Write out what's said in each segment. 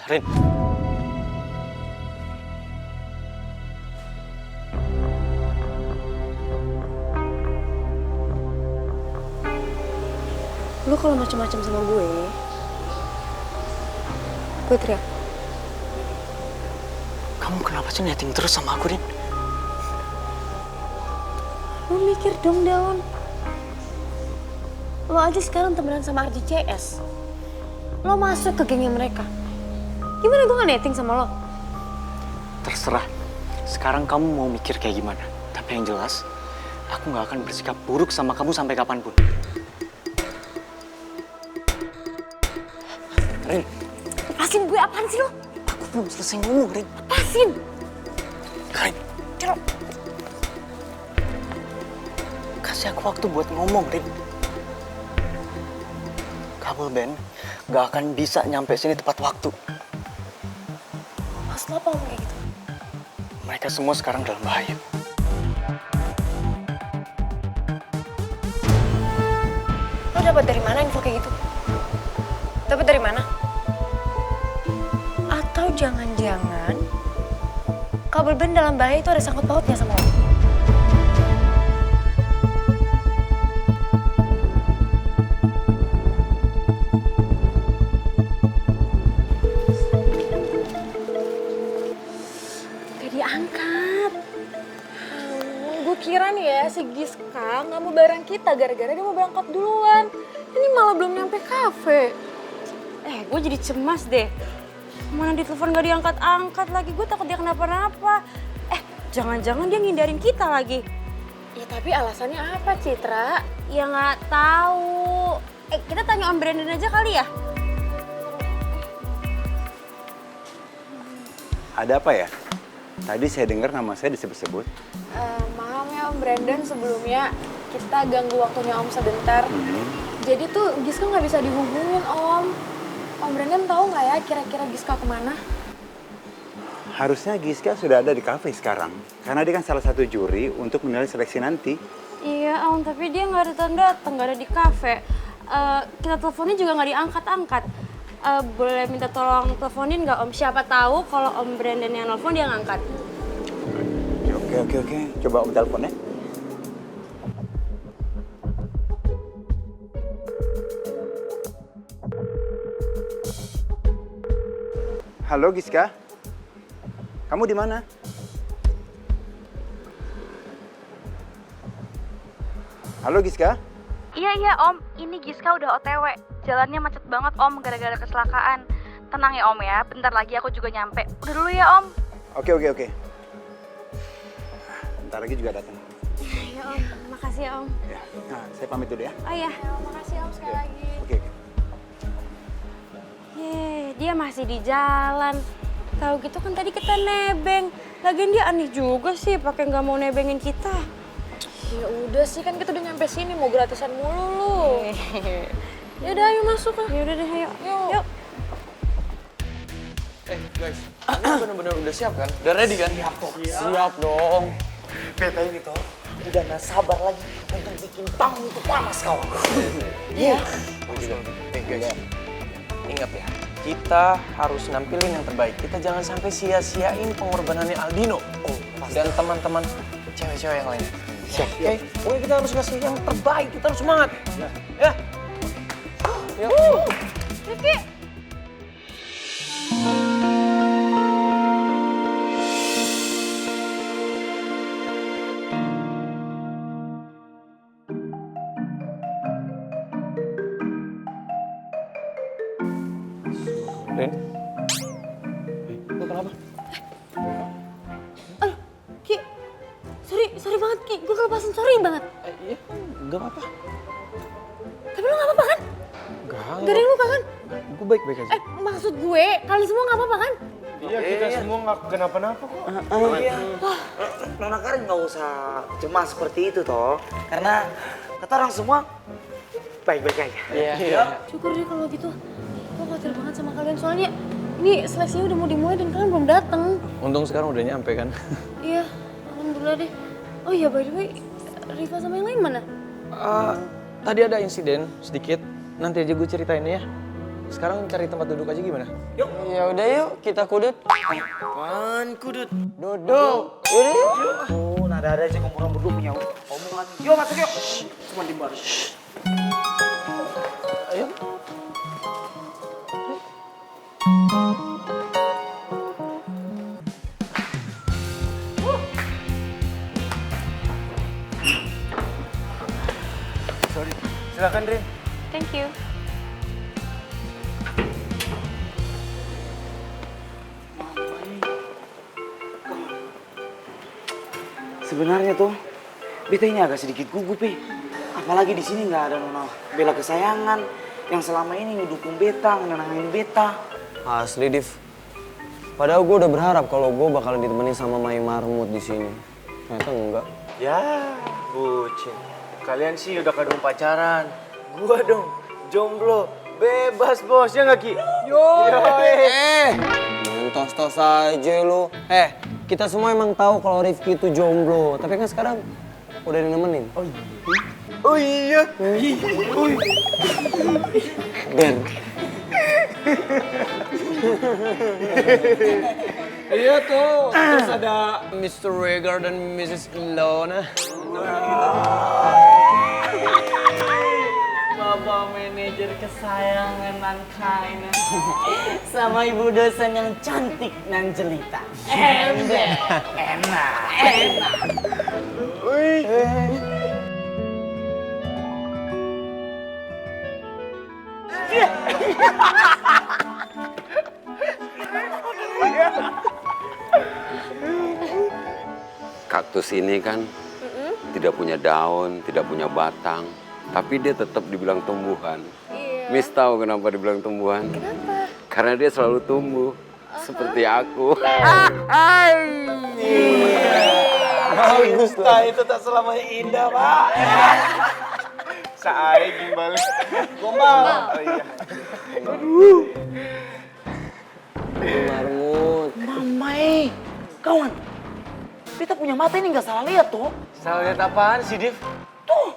Rin. Lu kalau macam-macam sama gue teriak. Kamu kenapa sih netting terus sama aku, Rin? Lu mikir dong, Daun. Lo aja sekarang temenan sama RJCS. Lo masuk ke gengnya mereka. Gimana gue gak netting sama lo? Terserah. Sekarang kamu mau mikir kayak gimana. Tapi yang jelas, aku gak akan bersikap buruk sama kamu sampai kapanpun. Rin. Lepasin gue, apaan sih lo? Aku belum selesai ngomong, Rin. Lepasin! Rin. Kasih aku waktu buat ngomong, Rin. Kabel band gak akan bisa nyampe sini tepat waktu. Mas lo apa ngomong kayak gitu? Mereka semua sekarang dalam bahaya. Lo dapat dari mana info kayak gitu? Dapat dari mana? Atau jangan-jangan kabel band dalam bahaya itu ada sangkut pautnya sama lo? Gak diangkat. Gue kira nih ya si Giska nggak mau bareng kita gara-gara dia mau berangkat duluan. Ini malah belum nyampe kafe. Gue jadi cemas deh. Mana ditelepon gak diangkat-angkat lagi. Gue takut dia kenapa-napa. Jangan-jangan dia ngindarin kita lagi. Ya tapi alasannya apa Citra? Ya nggak tahu. Kita tanya Om Brandon aja kali ya. Ada apa ya? Tadi saya dengar nama saya disebut-sebut. Maaf ya Om Brandon, sebelumnya kita ganggu waktunya Om sebentar. Jadi tuh Giska nggak bisa dihubungin Om. Om Brandon tahu nggak ya kira-kira Giska kemana? Harusnya Giska sudah ada di kafe sekarang. Karena dia kan salah satu juri untuk menilai seleksi nanti. Iya Om, tapi dia nggak datang-datang, nggak ada di kafe. Kita teleponnya juga nggak diangkat-angkat. Boleh minta tolong teleponin nggak Om? Siapa tahu kalau Om Brandon yang nelfon dia ngangkat. Oke. Coba Om telepon ya. Halo Giska. Kamu di mana? Halo Giska. Iya Om, ini Giska udah OTW. Jalannya macet banget Om gara-gara kecelakaan. Tenang ya Om ya, bentar lagi aku juga nyampe. Udah dulu ya Om. Oke. Bentar lagi juga datang. Ya Om, makasih ya Om. Ya, nah, saya pamit dulu ya. Oh iya. Makasih Om sekali lagi. Oke. Dia masih di jalan. Tahu gitu kan tadi kita nebeng. Lagian dia aneh juga sih pakai nggak mau nebengin kita. Ya udah sih kan kita udah nyampe sini mau gratisan mulu lu. Ya udah ayo masuk lah. Ya udah deh, ayo. Yuk. Guys, ini bener-bener udah siap kan? Udah ready kan? Siap dong. Beta ini tuh udah gak sabar lagi untuk bikin panggung untuk panas kawan. Iya. Guys, ingat ya, kita harus nampilin yang terbaik. Kita jangan sampai sia-siain pengorbanannya Aldino dan teman-teman cewek-cewek yang lainnya. Siap. Oke, pokoknya kita harus ngasih yang terbaik. Kita harus semangat. Ya. Yuk. Rifki. Rin. Lu kenapa? Ki, sorry banget Ki. Gue kelepasan, sorry banget. Iya, enggak apa-apa. Tapi lo gak apa-apa kan? Enggak. Gak ada yang luka kan? Gue baik-baik aja. Maksud gue, kalian semua gak apa-apa kan? Iya, kita semua nggak kenapa-napa kok. Iya. Nona Karin nggak usah cemas seperti itu toh. Karena kata orang semua baik-baik aja. Iya. Syukur deh kalau gitu. Gue khawatir banget sama kalian soalnya ini seleksinya udah mau dimulai dan kalian belum datang. Untung sekarang udah nyampe kan. Iya, alhamdulillah deh. Oh iya, by the way, Riva sama yang lain mana? Tadi ada insiden sedikit. Nanti aja gue ceritain ya. sekarang cari tempat duduk aja gimana? Yuk. Ya udah yuk, kita kudut. Apaan kudut? Duduk. Yaudah yuk. Oh, nada ada aja orang berdua punya omongan. Yuk masuk yuk. Cuma di bar. Ayo. Sorry. Silakan, Rin. Thank you. Sebenarnya tuh, beta ini agak sedikit gugup apalagi di sini nggak ada nona bela kesayangan yang selama ini ngedukung beta, ngenenangin beta. Asli, Div. Padahal gue udah berharap kalau gue bakalan ditemenin sama Mai Marmut di sini. Ternyata enggak. Ya, bucin. Kalian sih udah kadung pacaran. Gua dong, jomblo. Bebas, Bos. Ya nggak, Ki? Yo. Tos-tos aja lu. Kita semua emang tahu kalau Rifki itu jomblo. Tapi kan sekarang udah nemenin. Oh iya. Oh iya. Den. Iya tuh, terus ada Mr. Regar dan Mrs. Ilona. Bapak manajer kesayangan nan kaina sama ibu dosen yang cantik nan jelita. Enak. Kaktus ini kan tidak punya daun, tidak punya batang, tapi dia tetap dibilang tumbuhan. Miss tahu kenapa dibilang tumbuhan? Kenapa? Karena dia selalu tumbuh, seperti aku. Bagus, itu tak selamanya indah, Pak. Saai gimbal. Gombal. Oh iya. Marmut. Mamai, kawan. Beta punya mata ini nggak salah lihat tuh. Salah lihat apaan sih, Div? Tuh.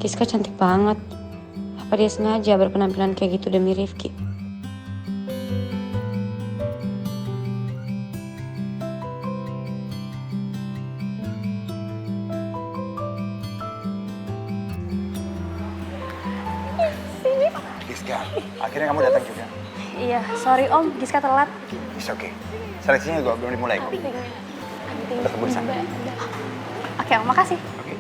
Giska cantik banget. Apa dia sengaja berpenampilan kayak gitu demi Rifki? Giska, akhirnya kamu datang juga. Iya, sorry Om, Giska telat. It's okay. Seleksinya juga belum dimulai kok. Udah tunggu di sana. Oke, Om, makasih. Oke.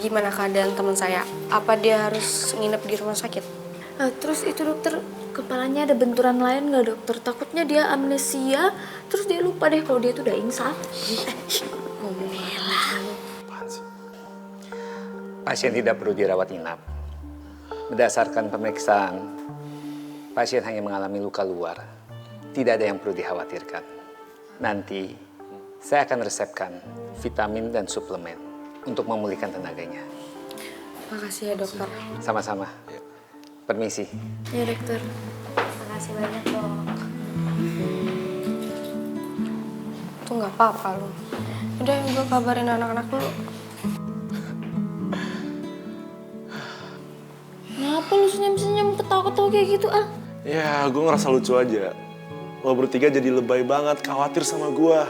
Gimana keadaan teman saya? Apa dia harus nginep di rumah sakit? Terus itu dokter, kepalanya ada benturan lain nggak dokter? Takutnya dia amnesia, terus dia lupa deh kalau dia tuh udah insaf. Pasien tidak perlu dirawat inap. Berdasarkan pemeriksaan, pasien hanya mengalami luka luar. Tidak ada yang perlu dikhawatirkan. Nanti saya akan resepkan vitamin dan suplemen untuk memulihkan tenaganya. Makasih ya dokter. Sama-sama. Permisi. Ya dokter. Makasih banyak dok. Tuh nggak apa-apa lu. Udah gue kabarin anak-anak dulu. Kenapa lu senyum-senyum ketawa-ketawa kayak gitu ah? Ya, gue ngerasa lucu aja. Lo bertiga jadi lebay banget, khawatir sama gue.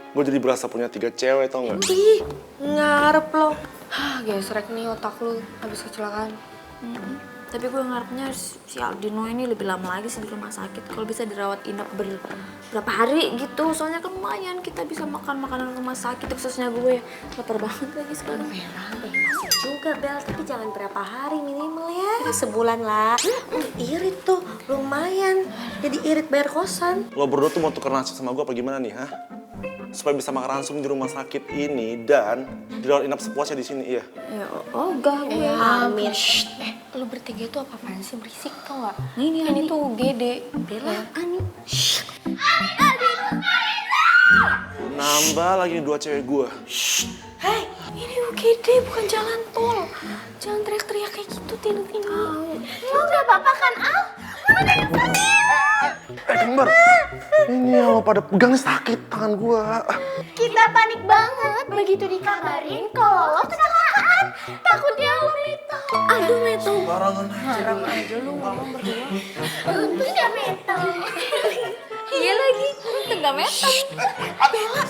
gue jadi berasa punya 3 cewek, tau gak? Ih, ngarep lo. Hah, gesrek nih otak lu habis kecelakaan. Tapi gue ngarepnya si Aldino ini lebih lama lagi sih di rumah sakit. Kalau bisa dirawat inap berapa hari gitu. Soalnya kan lumayan kita bisa makan makanan rumah sakit. Khususnya gue lapar banget lagi sekarang. Masuk juga Bel, tapi jangan berapa hari minimal ya. Sebulan lah. Irit tuh, lumayan. Jadi irit bayar kosan. Lo berdua tuh mau tuker nasib sama gue apa gimana nih, ha? Supaya bisa makan langsung di rumah sakit ini dan dirawat inap sepuasnya di sini, iya? Ya ogah gue. Amin. Lu bertiga itu apa-apaan sih, berisik tau gak? Ini tuh gede. Bella, Ani. Nambah lagi 2 cewek gue. Hei, ini UGD bukan jalan tol. Jangan teriak-teriak kayak gitu, Tini. Lo gak apa-apa kan, Al? Kembar, ini yang lo pada pegang sakit tangan gue. Kita panik banget begitu dikabarin kalau lo kecelakaan. Takutnya lo metal. Aduh, metal. Barangan aja lu ngomong berdua. Untung gak metal. Iya lagi, untung gak metal. Bella,